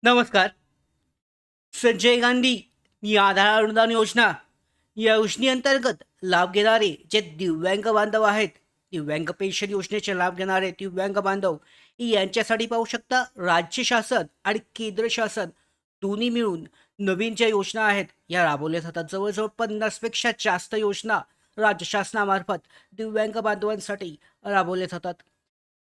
नमस्कार. संजय गांधी ही आधार अनुदान योजना या योजनेअंतर्गत लाभ घेणारे जे दिव्यांग बांधव आहेत, दिव्यांग पेन्शन योजनेचे लाभ घेणारे दिव्यांग बांधव यांच्यासाठी पाहू शकता राज्य शासन आणि केंद्र शासन दोन्ही मिळून नवीन ज्या योजना आहेत या राबवल्या जातात. जवळजवळ 50पेक्षा जास्त योजना राज्य शासनामार्फत दिव्यांग बांधवांसाठी राबवल्या जातात.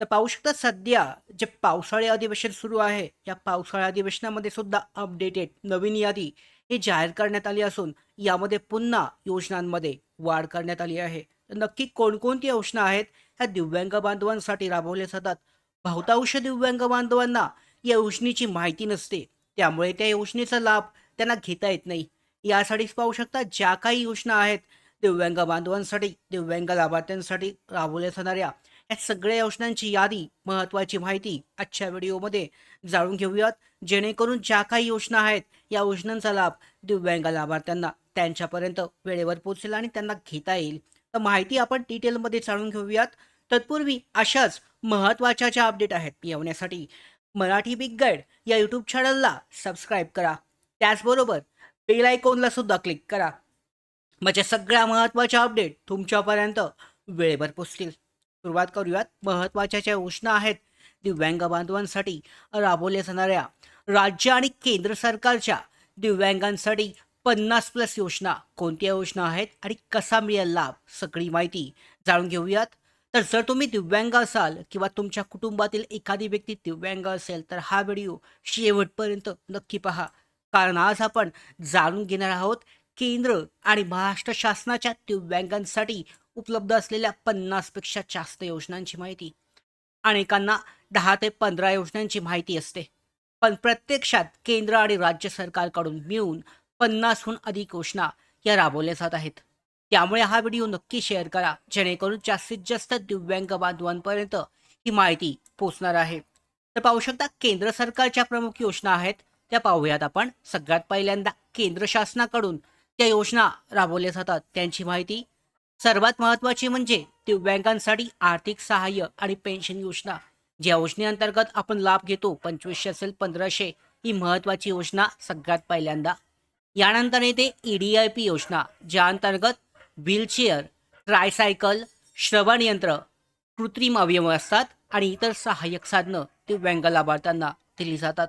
तर पाहू शकता सध्या जे पावसाळी अधिवेशन सुरू आहे या पावसाळ्या अधिवेशनामध्ये सुद्धा अपडेटेड नवीन यादी ही जाहीर करण्यात आली असून यामध्ये पुन्हा योजनांमध्ये वाढ करण्यात आली आहे. तर नक्की कोणकोणती योजना आहेत ह्या दिव्यांग बांधवांसाठी राबवल्या जातात? बहुतांश दिव्यांग बांधवांना या योजनेची माहिती नसते, त्यामुळे त्या योजनेचा लाभ त्यांना घेता येत नाही. यासाठीच पाहू शकता ज्या काही योजना आहेत दिव्यांग बांधवांसाठी, दिव्यांग लाभार्थ्यांसाठी राबवल्या जाणाऱ्या या सगळ्या योजनांची यादी, महत्त्वाची माहिती आजच्या व्हिडिओमध्ये जाणून घेऊयात, जेणेकरून ज्या काही योजना आहेत या योजनांचा लाभ दिव्यांग लाभार्थ्यांना त्यांच्यापर्यंत वेळेवर पोहोचेल आणि त्यांना घेता येईल. तर माहिती आपण डिटेलमध्ये जाणून घेऊयात. तत्पूर्वी अशाच महत्त्वाच्या ज्या अपडेट आहेत येवण्यासाठी मराठी बिग गाईड या यूट्यूब चॅनलला सबस्क्राईब करा. त्याचबरोबर बेल आयकॉनला सुद्धा क्लिक करा, म्हणजे सगळ्या महत्त्वाच्या अपडेट तुमच्यापर्यंत वेळेवर पोचतील. सुरुवात करूयात. महत्त्वाच्या ज्या योजना आहेत दिव्यांग बांधवांसाठी राबवल्या जाणाऱ्या राज्य आणि केंद्र सरकारच्या दिव्यांगांसाठी 50+ योजना कोणत्या योजना आहेत आणि कसा मिळेल लाभ, सगळी माहिती जाणून घेऊयात. तर जर तुम्ही दिव्यांग असाल किंवा तुमच्या कुटुंबातील एखादी व्यक्ती दिव्यांग असेल तर हा व्हिडिओ शेवटपर्यंत नक्की पहा, कारण आज आपण जाणून घेणार आहोत केंद्र आणि महाराष्ट्र शासनाच्या दिव्यांगांसाठी उपलब्ध असलेल्या 50पेक्षा जास्त योजनांची माहिती. अनेकांना 10 ते 15 योजनांची माहिती असते, पण प्रत्यक्षात केंद्र आणि राज्य सरकारकडून मिळून 50हून अधिक योजना या राबवल्या जात आहेत. त्यामुळे हा व्हिडिओ नक्की शेअर करा, जेणेकरून जास्तीत जास्त दिव्यांग बांधवांपर्यंत ही माहिती पोहोचणार आहे. तर पाहू शकता केंद्र सरकारच्या प्रमुख योजना आहेत त्या पाहूयात आपण. सगळ्यात पहिल्यांदा केंद्र शासनाकडून त्या योजना राबवल्या जातात त्यांची माहिती. सर्वात महत्त्वाची म्हणजे दिव्यांगांसाठी आर्थिक सहाय्य आणि पेन्शन योजना, ज्या योजनेअंतर्गत आपण लाभ घेतो. 2500 असेल 1500 ही महत्त्वाची योजना सगळ्यात पहिल्यांदा. यानंतर येते EDIP योजना, ज्या अंतर्गत व्हीलचेअर, ट्रायसायकल, श्रवण यंत्र, कृत्रिम अवयव असतात आणि इतर सहाय्यक साधनं दिव्यांग लाभार्थ्यांना दिली जातात.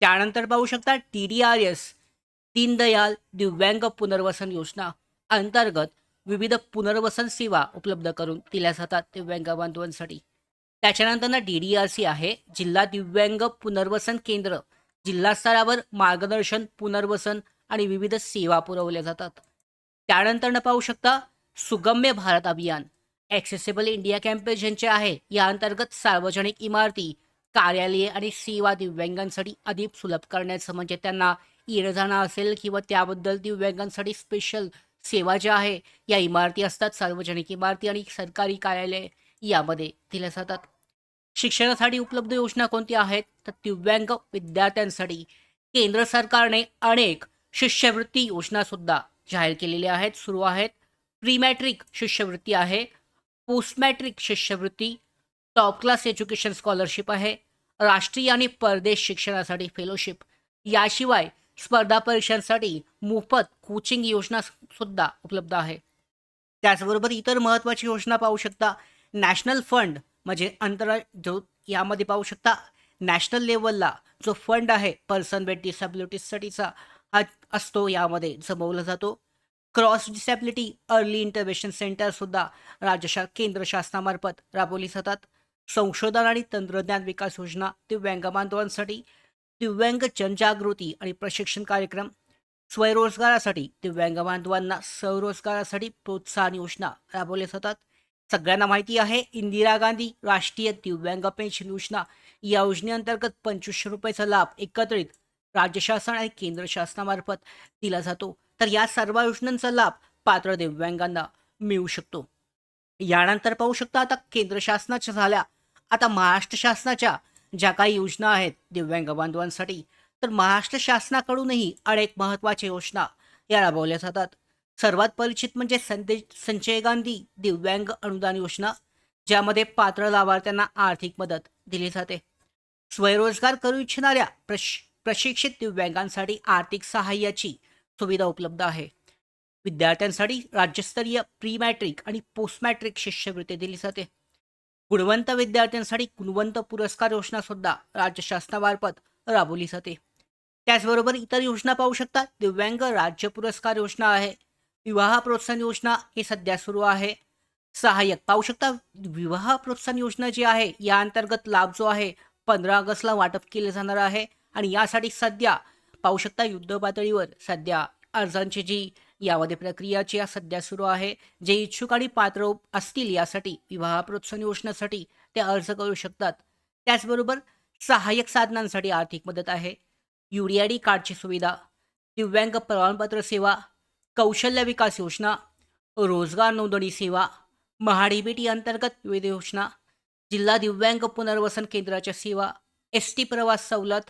त्यानंतर पाहू शकता TDRS, दीनदयाल दिव्यांग पुनर्वसन योजना अंतर्गत विविध पुनर्वसन सेवा उपलब्ध करून दिल्या जातात दिव्यांग बांधवांसाठी. त्याच्यानंतर DDRC आहे, जिल्हा दिव्यांग पुनर्वसन केंद्र. जिल्हा स्तरावर मार्गदर्शन, पुनर्वसन आणि विविध सेवा पुरवल्या जातात. त्यानंतर पाहू शकता सुगम्य भारत अभियान, ॲक्सेसिबल इंडिया कॅम्पेन ज्यांचे आहे, या अंतर्गत सार्वजनिक इमारती, कार्यालये आणि सेवा दिव्यांगांसाठी अधिक सुलभ करण्याचं, म्हणजे त्यांना येणं जाणं असेल किंवा त्याबद्दल दिव्यांगांसाठी स्पेशल सेवा ज्या आहे या इमारती असतात, सार्वजनिक इमारती आणि सरकारी कार्यालय यामध्ये दिल्या जातात. शिक्षणासाठी उपलब्ध योजना कोणत्या आहेत तर दिव्यांग विद्यार्थ्यांसाठी केंद्र सरकारने अनेक शिष्यवृत्ती योजना सुद्धा जाहीर केलेल्या आहेत, सुरू आहेत. प्री मॅट्रिक शिष्यवृत्ती आहे, पोस्ट मॅट्रिक शिष्यवृत्ती, टॉप क्लास एज्युकेशन स्कॉलरशिप आहे, राष्ट्रीय आणि परदेश शिक्षणासाठी फेलोशिप. याशिवाय स्पर्धा परीक्षांसाठी मोफत कोचिंग योजना सुद्धा उपलब्ध आहे. त्याचबरोबर इतर महत्त्वाची योजना पाहू शकता. नॅशनल फंड, म्हणजे जो यामध्ये पाहू शकता नॅशनल लेवलला जो फंड आहे पर्सन विथ डिसॅबिलिटीजसाठीचा हा असतो, यामध्ये जमवला जातो. Cross disability early intervention centre सुद्धा केंद्र शासनामार्फत राबवली जातात. संशोधन आणि तंत्रज्ञान विकास योजना दिव्यांग बांधवांसाठी, दिव्यांग जनजागृती आणि प्रशिक्षण कार्यक्रम, स्वयंरोजगारासाठी दिव्यांग बांधवांना स्वरोजगारासाठी प्रोत्साहन योजना राबवल्या जातात. सगळ्यांना माहिती आहे इंदिरा गांधी राष्ट्रीय दिव्यांग पेन्शन योजना, या योजनेअंतर्गत 2500 रुपयाचा लाभ एकत्रित राज्य शासन आणि केंद्र शासनामार्फत दिला जातो. तर या सर्व योजनांचा लाभ पात्र दिव्यांगांना मिळू शकतो. यानंतर पाहू शकता आता केंद्र शासनाच्या झाल्या, आता महाराष्ट्र शासनाच्या ज्या काही योजना आहेत दिव्यांग बांधवांसाठी, तर महाराष्ट्र शासनाकडूनही अनेक महत्त्वाच्या योजना या राबवल्या जातात. सर्वात परिचित म्हणजे संजय गांधी दिव्यांग अनुदान योजना, ज्यामध्ये पात्र लाभार्थ्यांना आर्थिक मदत दिली जाते. स्वयंरोजगार करू इच्छिणाऱ्या प्रशिक्षित दिव्यांगांसाठी आर्थिक सहाय्याची सुविधा उपलब्ध आहे. विद्यार्थ्यांसाठी राज्यस्तरीय प्री मॅट्रिक आणि पोस्ट मॅट्रिक शिष्यवृत्ती दिली जाते. गुणवंत विद्यार्थ्यांसाठी गुणवंत पुरस्कार योजना सुद्धा राज्य शासनामार्फत राबवली जाते. त्याचबरोबर इतर योजना पाहू शकता. दिव्यांग राज्य पुरस्कार योजना आहे. विवाह प्रोत्साहन योजना ही सध्या सुरू आहे. सहाय्यक पाहू शकता. विवाह प्रोत्साहन योजना जी आहे या अंतर्गत लाभ जो आहे 15 ऑगस्टला वाटप केलं जाणार आहे आणि यासाठी सध्या पाहू शकता युद्ध पातळीवर सध्या अर्जांची जी यामध्ये प्रक्रियाची सध्या सुरू आहे. जे इच्छुक आणि पात्र असतील यासाठी विवाह प्रोत्साहन योजनेसाठी ते अर्ज करू शकतात. त्याचबरोबर सहाय्यक साधनांसाठी आर्थिक मदत आहे. UDID कार्डची सुविधा, दिव्यांग प्रमाणपत्र सेवा, कौशल्य विकास योजना, रोजगार नोंदणी सेवा, महाडीबीटी अंतर्गत विविध योजना, जिल्हा दिव्यांग पुनर्वसन केंद्राच्या सेवा, ST प्रवास सवलत,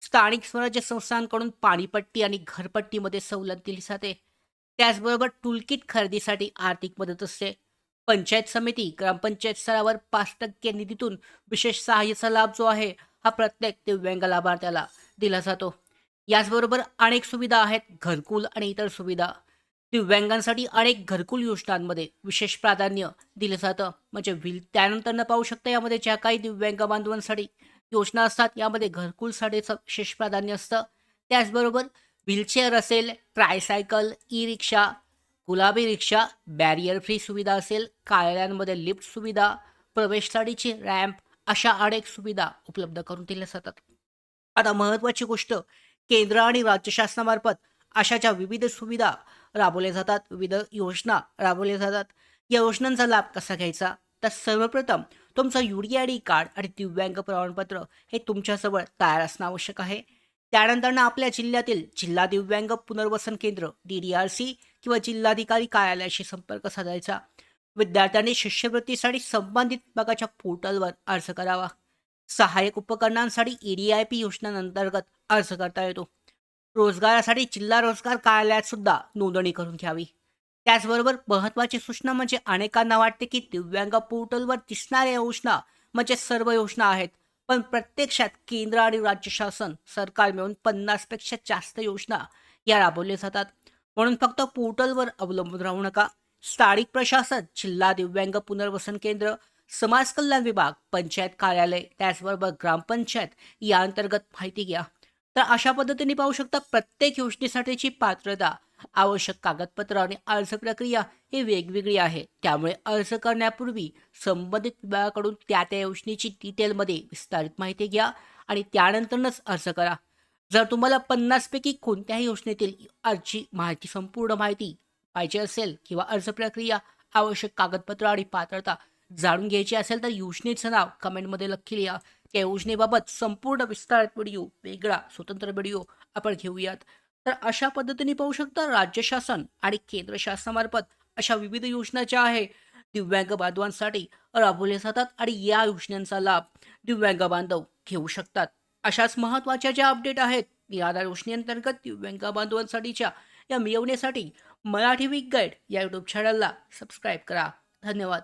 स्थानिक स्वराज्य संस्थांकडून पाणीपट्टी आणि घरपट्टीमध्ये सवलत दिली जाते. त्याचबरोबर टूलकिट खरेदीसाठी आर्थिक मदत असते. पंचायत समिती, ग्रामपंचायत स्तरावर 5% निधीतून विशेष सहाय्याचा लाभ जो आहे हा प्रत्येक दिव्यांग लाभार्थ्याला दिला जातो. याचबरोबर अनेक सुविधा आहेत. घरकुल आणि इतर सुविधा. दिव्यांगांसाठी अनेक घरकुल योजनांमध्ये विशेष प्राधान्य दिलं जातं. म्हणजे त्यानंतर पाहू शकता यामध्ये ज्या काही दिव्यांग बांधवांसाठी योजना असतात यामध्ये घरकुलसाठीचं विशेष प्राधान्य असतं. त्याचबरोबर व्हीलचेअर असेल, ट्रायसायकल, ई रिक्षा, गुलाबी रिक्षा, बॅरियर फ्री सुविधा असेल, कार्यालयांमध्ये लिफ्ट सुविधा, प्रवेशसाठीची रॅम्प अशा अनेक सुविधा उपलब्ध करून दिल्या जातात. आता महत्त्वाची गोष्ट, केंद्र आणि राज्य शासनामार्फत अशा ज्या विविध सुविधा राबवल्या जातात, विविध योजना राबवल्या जातात, या योजनांचा लाभ कसा घ्यायचा? तर सर्वप्रथम तुमचं UDID कार्ड आणि दिव्यांग प्रमाणपत्र हे तुमच्याजवळ तयार असणं आवश्यक आहे. त्यानंतर आपल्या जिल्ह्यातील जिल्हा दिव्यांग पुनर्वसन केंद्र DDRC किंवा जिल्हाधिकारी कार्यालयाशी संपर्क साधायचा. विद्यार्थ्यांनी शिष्यवृत्तीसाठी संबंधित विभागाच्या पोर्टलवर अर्ज करावा. सहाय्यक उपकरणांसाठी EDIP योजनांतर्गत अर्ज करता येतो. रोजगारासाठी जिल्हा रोजगार कार्यालयात सुद्धा नोंदणी करून घ्यावी. त्याचबरोबर महत्त्वाची सूचना म्हणजे अनेकांना वाटते की दिव्यांग पोर्टलवर दिसणाऱ्या योजना म्हणजे सर्व योजना आहेत, पण प्रत्यक्षात केंद्र आणि राज्य शासन सरकार मिळून 50पेक्षा जास्त योजना या राबवल्या जातात. म्हणून फक्त पोर्टलवर अवलंबून राहू नका. स्थानिक प्रशासन, जिल्हा दिव्यांग पुनर्वसन केंद्र, समाज कल्याण विभाग, पंचायत कार्यालय, त्याचबरोबर ग्रामपंचायत या अंतर्गत माहिती घ्या. तर अशा पद्धतीने पाहू शकता प्रत्येक योजनेसाठीची पात्रता, आवश्यक कागदपत्र आणि अर्ज प्रक्रिया ही वेगवेगळी आहे. त्यामुळे अर्ज करण्यापूर्वी संबंधित विभागाकडून त्या योजनेची डिटेलमध्ये विस्तारित माहिती घ्या आणि त्यानंतरच अर्ज करा. जर तुम्हाला 50 पैकी कोणत्याही योजनेतील माहिती, संपूर्ण माहिती पाहिजे असेल किंवा अर्ज प्रक्रिया, आवश्यक कागदपत्र आणि पात्रता जाणून घ्यायची असेल तर योजनेचं नाव कमेंटमध्ये नक्की लिहा. त्या योजनेबाबत संपूर्ण विस्तारित व्हिडिओ, वेगळा स्वतंत्र व्हिडिओ आपण घेऊयात. तर अशा पद्धतीने पाहू शकता राज्य शासन आणि केंद्र शासनामार्फत अशा विविध योजना ज्या आहे दिव्यांग बांधवांसाठी राबवल्या जातात आणि या योजनांचा लाभ दिव्यांग बांधव घेऊ शकतात. अशाच महत्त्वाच्या ज्या अपडेट आहेत या योजनेअंतर्गत दिव्यांग बांधवांसाठीच्या या मिळवण्यासाठी मराठी वीक गाईड या यूट्यूब चॅनलला सबस्क्राईब करा. धन्यवाद.